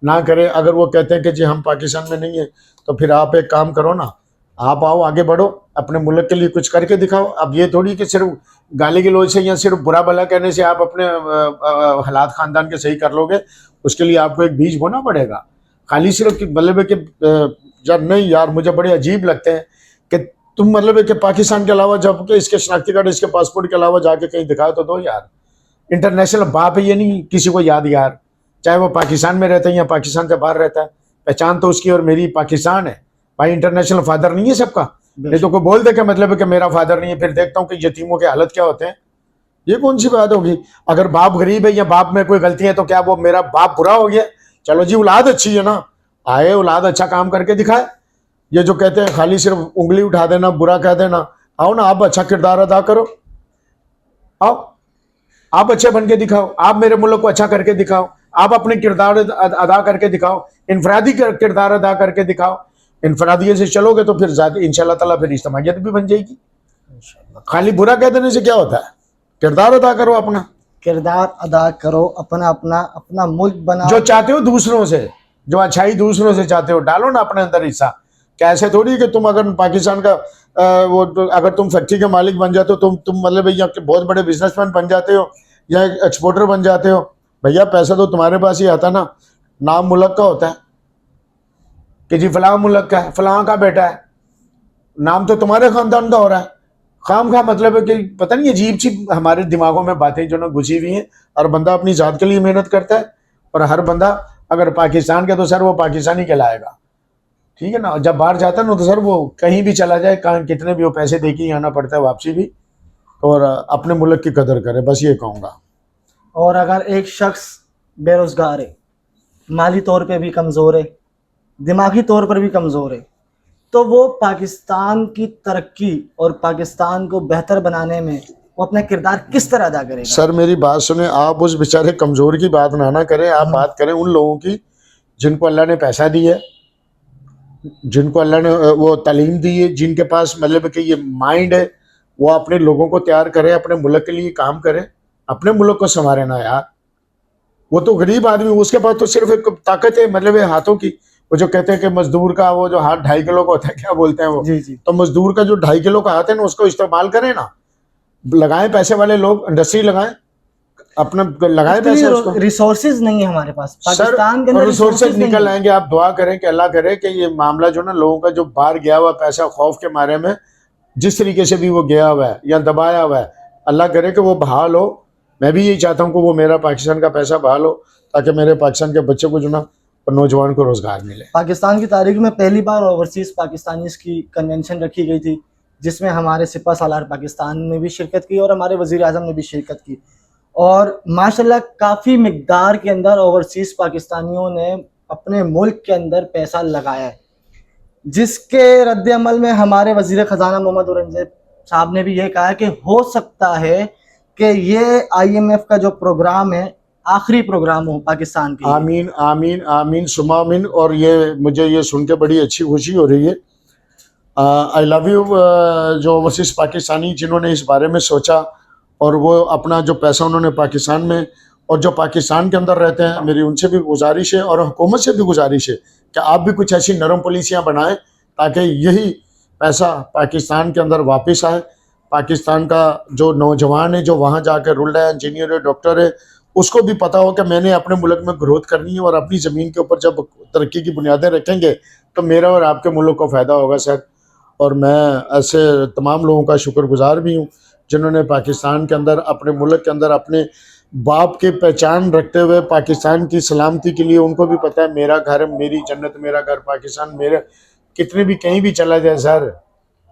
ना करें। अगर वो कहते हैं कि जी हम पाकिस्तान में नहीं है, तो फिर आप एक काम करो ना, आप आओ आगे बढ़ो, अपने मुल्क के लिए कुछ करके दिखाओ। अब ये थोड़ी कि सिर्फ गाली गलौज से या सिर्फ बुरा भला कहने से आप अपने हालात खानदान के सही कर लोगे। उसके लिए आपको एक बीज बोना पड़ेगा। खाली सिर्फ मतलब है कि जब नहीं यार, मुझे बड़े अजीब लगते हैं कि तुम मतलब है कि पाकिस्तान के अलावा जब के इसके शनाख्ती कार्ड, इसके पासपोर्ट के अलावा जाके कहीं दिखाओ तो दो यार। इंटरनेशनल बाप है ये नहीं किसी को याद यार, चाहे वो पाकिस्तान में रहता है या पाकिस्तान से बाहर रहता है, पहचान तो उसकी और मेरी पाकिस्तान है भाई। इंटरनेशनल फादर नहीं है सबका। नहीं तो कोई बोल दे कि मतलब है कि मेरा फादर नहीं है, फिर देखता हूँ कि यतीमों के हालत क्या होते हैं। ये कौन सी बात होगी? अगर बाप गरीब है या बाप में कोई गलती है तो क्या वो मेरा बाप बुरा हो गया? चलो जी, औलाद अच्छी है ना, आए औलाद अच्छा काम करके दिखाए। ये जो कहते हैं खाली सिर्फ उंगली उठा देना, बुरा कह देना, आओ ना आप अच्छा किरदार अदा करो, आओ आप अच्छे बन के दिखाओ, आप मेरे मुल्क को अच्छा करके दिखाओ, आप अपने किरदार अदा करके दिखाओ, इनफरादी किरदार अदा करके दिखाओ। इनफरादियत से चलोगे तो फिर इंशाल्लाह ताला फिर इज्तिमाइयत भी बन जाएगी। खाली बुरा कह देने से क्या होता है? किरदार अदा करो, अपना किरदार अदा करो, अपना अपना अपना मुल्क बनाओ। जो चाहते हो दूसरों से, जो अच्छाई दूसरों से चाहते हो, डालो ना अपने अंदर हिस्सा। कैसे थोड़ी कि तुम अगर पाकिस्तान का अगर तुम फैक्ट्री के मालिक बन जाते हो, तुम मतलब भैया बहुत बड़े बिजनेसमैन बन जाते हो या एक्सपोर्टर बन जाते हो, भैया पैसा तो तुम्हारे पास ही आता ना, नाम मुल्क का होता है कि जी फलां मुल्क का है, फलां का बेटा है, नाम तो तुम्हारे खानदान का हो रहा है। खाम खा मतलब है कि पता नहीं अजीब सी हमारे दिमागों में बातें जो ना घुसी हुई हैं। हर बंदा अपनी जात के लिए मेहनत करता है, और हर बंदा अगर पाकिस्तान के तो सर वो पाकिस्तानी कहलाएगा, ठीक है ना। जब बाहर जाता है ना तो सर वो कहीं भी चला जाए, कहाँ कितने भी वो पैसे दे के आना पड़ता है वापसी भी, और अपने मुल्क की कदर करे, बस ये कहूँगा। और अगर एक शख्स बेरोजगार है, माली तौर पे भी कमज़ोर है, दिमागी तौर पर भी कमज़ोर है, तो वो पाकिस्तान की तरक्की और पाकिस्तान को बेहतर बनाने में वो अपना किरदार किस तरह अदा करेगा? सर मेरी बात सुने, आप उस बेचारे कमज़ोर की बात ना करें, आप बात करें उन लोगों की जिनको अल्लाह ने पैसा दी है, जिनको अल्लाह ने वो तालीम दी है, जिनके पास मतलब कि ये माइंड है, वो अपने लोगों को तैयार करे, अपने मुल्क के लिए काम करे, अपने मुल्क को संवारे ना यार। वो तो गरीब आदमी, उसके पास तो सिर्फ एक ताकत है मतलब है हाथों की। वो जो कहते हैं कि मजदूर का वो जो हाथ 2.5 किलो का होता है, क्या बोलते हैं वो, जी। तो मजदूर का जो 2.5 किलो का हाथ है ना, उसको इस्तेमाल करें ना, लगाएं पैसे वाले लोग, इंडस्ट्री लगाएं, अपना लगाएं पैसे उसको। रिसोर्सेज नहीं है हमारे पास पाकिस्तान के अंदर, रिसोर्सेज निकल आएंगे। आप दुआ करें कि अल्लाह करे कि ये मामला जो ना लोगों का जो बाहर गया हुआ पैसा खौफ के मारे में जिस तरीके से भी वो गया हुआ है या दबाया हुआ है, अल्लाह करे कि वो बहाल हो। मैं भी यही चाहता हूँ कि वो मेरा पाकिस्तान का पैसा बहाल हो, ताकि मेरे पाकिस्तान के बच्चों को जो ना नौजवान को रोजगार मिले। पाकिस्तान की तारीख में पहली बार ओवरसीज पाकिस्तानीज की कन्वेंशन रखी गई थी, जिसमें हमारे सिपा सालार पाकिस्तान ने भी शिरकत की और हमारे वजीर आज़म ने भी शिरकत की, और माशाल्लाह काफ़ी मिकदार के अंदर ओवरसीज पाकिस्तानियों ने अपने मुल्क के अंदर पैसा लगाया है, जिसके रद्द-ए-अमल में हमारे वजीर ख़जाना मोहम्मद औरंगज़ेब साहब ने भी ये कहा है कि हो सकता है कि ये IMF का जो प्रोग्राम है आखिरी प्रोग्राम हो पाकिस्तान के। आमीन आमीन आमीन सुमा आमीन। और ये मुझे ये सुन के बड़ी अच्छी खुशी हो रही है। आई लव यू जो ओवरसीज पाकिस्तानी जिन्होंने इस बारे में सोचा, और वो अपना जो पैसा उन्होंने पाकिस्तान में, और जो पाकिस्तान के अंदर रहते हैं, मेरी उनसे भी गुजारिश है और हुकूमत से भी गुजारिश है कि आप भी कुछ ऐसी नरम पॉलिसियाँ बनाएं ताकि यही पैसा पाकिस्तान के अंदर वापस आए। पाकिस्तान का जो नौजवान है जो वहाँ जाकर रुल रहा है, इंजीनियर है, डॉक्टर है, उसको भी पता हो कि मैंने अपने मुल्क में ग्रोथ करनी है, और अपनी ज़मीन के ऊपर जब तरक्की की बुनियादें रखेंगे तो मेरा और आपके मुल्क को फ़ायदा होगा सर। और मैं ऐसे तमाम लोगों का शुक्रगुजार भी हूँ जिन्होंने पाकिस्तान के अंदर, अपने मुल्क के अंदर अपने बाप की पहचान रखते हुए पाकिस्तान की सलामती के लिए, उनको भी पता है मेरा घर मेरी जन्नत, मेरा घर पाकिस्तान, मेरे कितने भी कहीं भी चला जाए सर,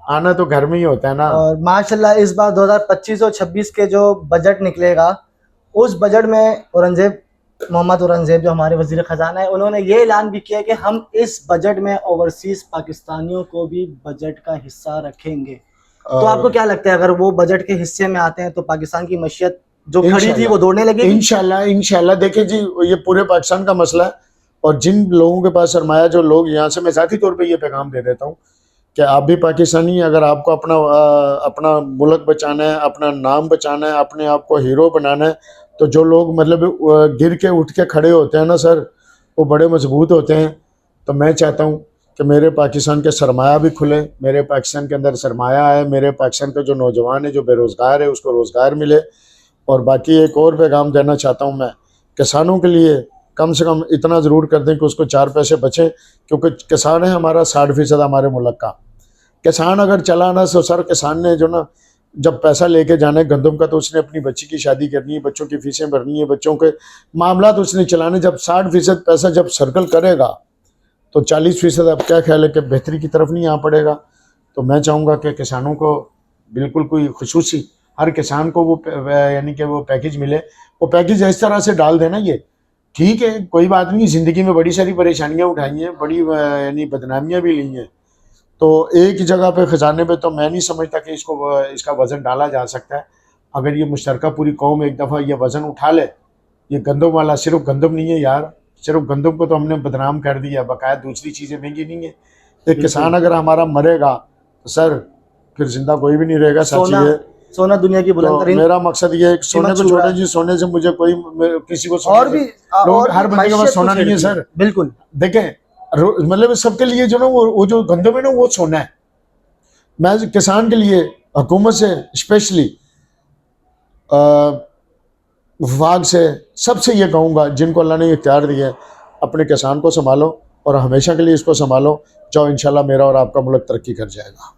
आना तो घर में ही होता है ना। और माशाल्लाह इस बार 2025 और 26 के जो बजट निकलेगा, उस बजट में मोहम्मद औरंगजेब जो हमारे वजीर ख़जाना है, उन्होंने ये ऐलान भी किया कि हम इस बजट में ओवरसीज़ पाकिस्तानियों को भी बजट का हिस्सा रखेंगे। तो आपको क्या लगता है, अगर वो बजट के हिस्से में आते हैं तो पाकिस्तान की मईशत जो खड़ी थी वो दौड़ने लगेगी? इंशाल्लाह इंशाल्लाह। देखिए जी, ये पूरे पाकिस्तान का मसला है, और जिन लोगों के पास सरमाया, जो लोग यहाँ से, मैं ज़ाती तौर पे ये पैगाम दे देता हूँ कि आप भी पाकिस्तानी हैं, अगर आपको अपना मुल्क बचाना है, अपना नाम बचाना है, अपने आप को हीरो बनाना है, तो जो लोग मतलब गिर के उठ के खड़े होते हैं ना सर, वो बड़े मजबूत होते हैं। तो मैं चाहता हूँ कि मेरे पाकिस्तान के सरमाया भी खुले, मेरे पाकिस्तान के अंदर सरमाया है, मेरे पाकिस्तान का जो नौजवान है, जो बेरोज़गार है, उसको रोज़गार मिले। और बाकी एक और पैगाम देना चाहता हूँ मैं, किसानों के लिए कम से कम इतना ज़रूर कर दें कि उसको 4 पैसे बचें, क्योंकि किसान है हमारा 60% हमारे मुल्क का। किसान अगर चला ना, तो सर किसान ने जो ना, जब पैसा लेके जाना है गंदम का, तो उसने अपनी बच्ची की शादी करनी है, बच्चों की फीसें भरनी है, बच्चों के मामला तो उसने चलाने। जब 60% पैसा जब सर्कल करेगा, तो 40% अब क्या ख्याल है कि बेहतरी की तरफ नहीं आ पड़ेगा। तो मैं चाहूँगा कि किसानों को बिल्कुल कोई खुसूसी, हर किसान को वो यानी कि वो पैकेज मिले। वो पैकेज इस तरह से डाल देना, ये ठीक है, कोई बात नहीं, ज़िंदगी में बड़ी सारी परेशानियाँ उठाई हैं, बड़ी यानी बदनामियाँ भी ली हैं, तो एक जगह पे ख़जाने पे तो मैं नहीं समझता कि इसका वज़न डाला जा सकता है। अगर ये मुश्तरका पूरी कौम एक दफ़ा ये वज़न उठा ले, ये गंदम वाला, सिर्फ गंदम नहीं है यार, सिर्फ गंदम को तो हमने बदनाम कर दिया, बकाया दूसरी चीज़ें महंगी नहीं है। एक किसान अगर हमारा मरेगा तो सर फिर जिंदा कोई भी नहीं रहेगा। सच ये सोना दुनिया की बुलंद तरीन। मेरा मकसद ये है कि सोने को छोड़े जी, सोने से मुझे कोई किसी को और भी लोग, हर बंदे के पास सोना नहीं है सर। बिल्कुल देखें, मतलब सबके लिए जो ना वो जो गंदम है ना, वो सोना है। मैं किसान के लिए हुकूमत से स्पेशली, विभाग से, सबसे ये कहूँगा, जिनको अल्लाह ने इख्तियार दिया है, अपने किसान को संभालो और हमेशा के लिए इसको संभालो, जाओ इंशाल्लाह मेरा और आपका मुल्क तरक्की कर जाएगा।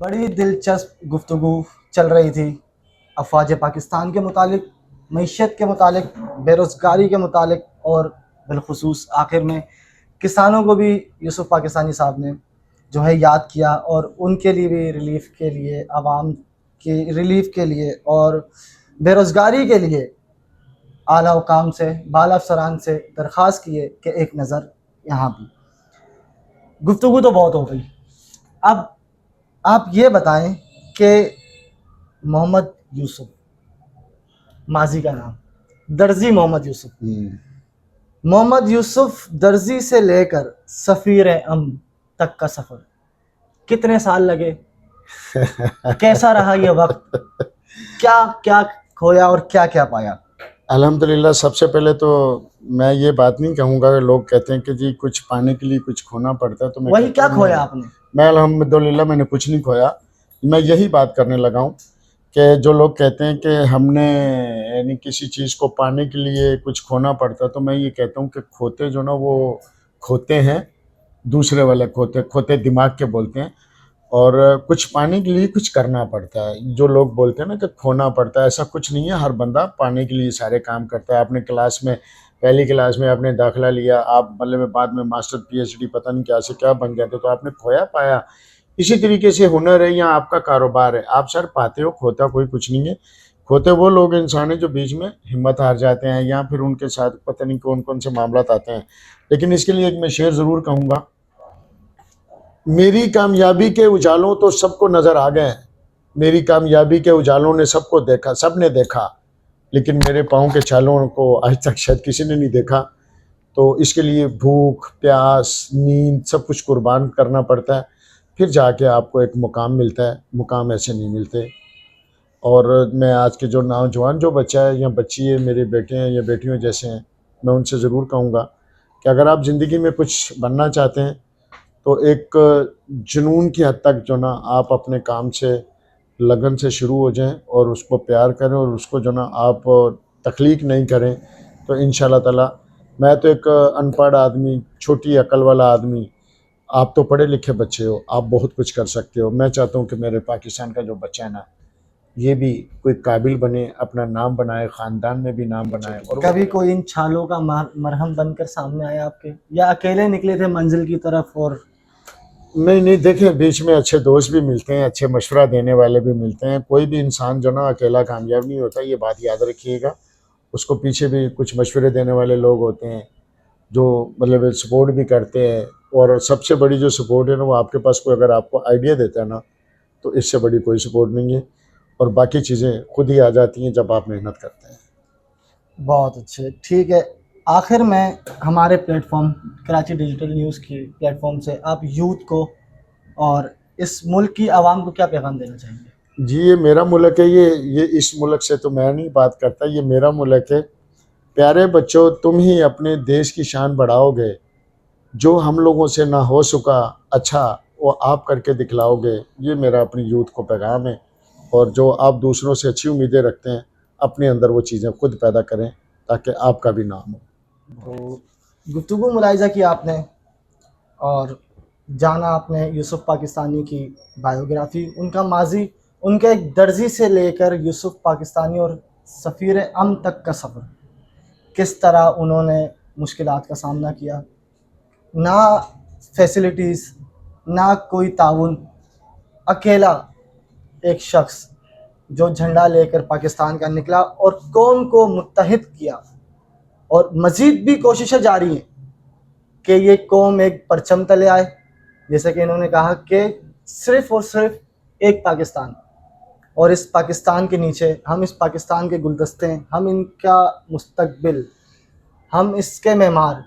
बड़ी दिलचस्प गुफ्तगू चल रही थी अफवाज पाकिस्तान के मुतालिक, मईशत के मुतालिक, बेरोज़गारी के मुतालिक, और बिलखुसूस आखिर में किसानों को भी यूसुफ पाकिस्तानी साहब ने जो है याद किया, और उनके लिए भी रिलीफ़ के लिए, आवाम के रिलीफ़ के लिए और बेरोज़गारी के लिए आला हुकाम से, बाला अफसरान से दरख्वास्त किए कि एक नज़र यहाँ भी। गुफ्तगू तो बहुत हो गई, अब आप ये बताएं कि मोहम्मद यूसुफ, माजी का नाम दर्जी मोहम्मद यूसुफ, मोहम्मद यूसुफ दर्जी से लेकर सफ़ीर अमन तक का सफ़र कितने साल लगे? कैसा रहा ये वक्त? क्या क्या खोया और क्या क्या पाया? अल्हम्दुलिल्लाह, सबसे पहले तो मैं ये बात नहीं कहूँगा, लोग कहते हैं कि जी कुछ पाने के लिए कुछ खोना पड़ता है, तो मैं वही क्या खोया आपने? मैं अल्हम्दुलिल्लाह मैंने कुछ नहीं खोया। मैं यही बात करने लगा हूँ कि जो लोग कहते हैं कि हमने यानी किसी चीज़ को पाने के लिए कुछ खोना पड़ता है, तो मैं ये कहता हूँ कि खोते जो ना, वो खोते हैं दूसरे वाले खोते, खोते दिमाग के बोलते हैं, और कुछ पाने के लिए कुछ करना पड़ता है। जो लोग बोलते हैं ना कि खोना पड़ता है, ऐसा कुछ नहीं है। हर बंदा पाने के लिए सारे काम करता है। आपने क्लास में, पहली क्लास में आपने दाखिला लिया, आप मतलब बाद में मास्टर पीएचडी पता नहीं क्या से क्या बन जाते, तो आपने खोया पाया। इसी तरीके से हुनर है या आपका कारोबार है, आप सर पाते हो, खोता कोई कुछ नहीं है। खोते वो लोग इंसान हैं जो बीच में हिम्मत हार जाते हैं, या फिर उनके साथ पता नहीं कौन कौन से मामला आते हैं। लेकिन इसके लिए एक मैं शेर ज़रूर कहूँगा, मेरी कामयाबी के उजालों तो सबको नज़र आ गए हैं, मेरी कामयाबी के उजालों ने सबको देखा, सब ने देखा, लेकिन मेरे पाँव के छालों को आज तक शायद किसी ने नहीं देखा। तो इसके लिए भूख, प्यास, नींद सब कुछ कुर्बान करना पड़ता है, फिर जाके आपको एक मुकाम मिलता है। मुकाम ऐसे नहीं मिलते। और मैं आज के जो नौजवान जो बच्चा है या बच्ची है, मेरे बेटे हैं या बेटियों जैसे हैं, मैं उनसे ज़रूर कहूँगा कि अगर आप ज़िंदगी में कुछ बनना चाहते हैं, तो एक जुनून की हद तक जो ना आप अपने काम से लगन से शुरू हो जाएं और उसको प्यार करें, और उसको जो ना आप तख्लीक नहीं करें, तो इंशाल्लाह ताला, मैं तो एक अनपढ़ आदमी, छोटी अकल वाला आदमी, आप तो पढ़े लिखे बच्चे हो, आप बहुत कुछ कर सकते हो। मैं चाहता हूँ कि मेरे पाकिस्तान का जो बच्चा है ना, ये भी कोई काबिल बने, अपना नाम बनाए, ख़ानदान में भी नाम बनाए। और कभी कोई इन छालों का मरहम बनकर सामने आया आपके, या अकेले निकले थे मंजिल की तरफ और नहीं नहीं, देखें, बीच में अच्छे दोस्त भी मिलते हैं, अच्छे मशवरा देने वाले भी मिलते हैं। कोई भी इंसान जो ना अकेला कामयाब नहीं होता, ये बात याद रखिएगा। उसको पीछे भी कुछ मशवरे देने वाले लोग होते हैं जो मतलब सपोर्ट भी करते हैं। और सबसे बड़ी जो सपोर्ट है ना, वो आपके पास कोई अगर आपको आइडिया देता है ना, तो इससे बड़ी कोई सपोर्ट नहीं है। और बाकी चीज़ें खुद ही आ जाती हैं जब आप मेहनत करते हैं। बहुत अच्छे, ठीक है। आखिर में हमारे प्लेटफॉर्म कराची डिजिटल न्यूज़ की प्लेटफॉर्म से आप यूथ को और इस मुल्क की आवाम को क्या पैगाम देना चाहेंगे? जी, ये मेरा मुल्क है, ये इस मुल्क से तो मैं नहीं बात करता, ये मेरा मुल्क है। प्यारे बच्चों, तुम ही अपने देश की शान बढ़ाओगे। जो हम लोगों से ना हो सका अच्छा, वो आप करके दिखलाओगे। ये मेरा अपनी यूथ को पैगाम है। और जो आप दूसरों से अच्छी उम्मीदें रखते हैं, अपने अंदर वो चीज़ें खुद पैदा करें ताकि आपका भी नाम हो। तो गुफ्तगू मुलाहिज़ा की आपने और जाना आपने यूसुफ़ पाकिस्तानी की बायोग्राफ़ी, उनका माज़ी, उनके एक दर्जी से लेकर यूसुफ़ पाकिस्तानी और सफ़ीर अमन तक का सफ़र, किस तरह उन्होंने मुश्किलात का सामना किया। ना फैसिलिटीज़, ना कोई ताउन, अकेला एक शख्स जो झंडा लेकर पाकिस्तान का निकला और कौम को मुत्तहिद किया। और मज़ीद भी कोशिशें जारी हैं कि ये कौम एक परचम तले आए। जैसे कि इन्होंने कहा कि सिर्फ़ और सिर्फ एक पाकिस्तान, और इस पाकिस्तान के नीचे हम इस पाकिस्तान के गुलदस्ते हैं, हम इनका मुस्तकबिल, हम इसके मेमार।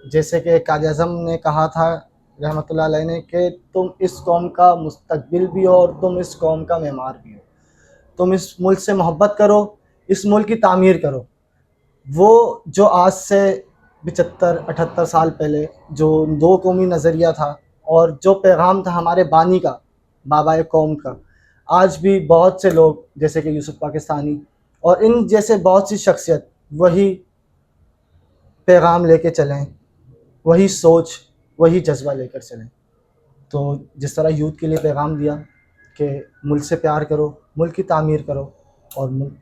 जैसे कि कायद-ए-आज़म ने कहा था रहमतुल्लाह अलैह ने कि तुम इस कौम का मुस्तकबिल भी हो और तुम इस कौम का मेमार भी हो। तुम इस मुल्क से मोहब्बत करो, इस मुल्क की तामीर करो। वो जो आज से 75-78 साल पहले जो दो कौमी नज़रिया था और जो पैगाम था हमारे बानी का, बाबाए कौम का, आज भी बहुत से लोग जैसे कि यूसुफ़ पाकिस्तानी और इन जैसे बहुत सी शख्सियत वही पैगाम लेके चलें, वही सोच, वही जज्बा लेकर चलें। तो जिस तरह यूथ के लिए पैगाम दिया कि मुल्क से प्यार करो, मुल्क की तामीर करो और मुल्क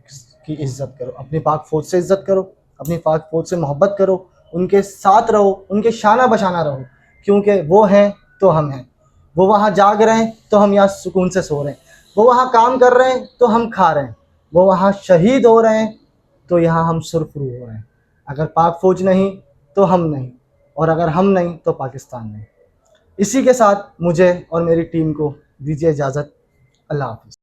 की इज़्ज़त करो, अपनी पाक फ़ौज से इज़्ज़त करो, अपनी पाक फ़ौज से मोहब्बत करो, उनके साथ रहो, उनके शाना बशाना रहो, क्योंकि वो हैं तो हम हैं। वो वहाँ जाग रहे हैं तो हम यहाँ सुकून से सो रहे हैं। वो वहाँ काम कर रहे हैं तो हम खा रहे हैं। वो वहाँ शहीद हो रहे हैं तो यहाँ हम सुरखरू हो रहे हैं। अगर पाक फ़ौज नहीं तो हम नहीं, और अगर हम नहीं तो पाकिस्तान नहीं। इसी के साथ मुझे और मेरी टीम को दीजिए इजाज़त। अल्लाह हाफ़िज़।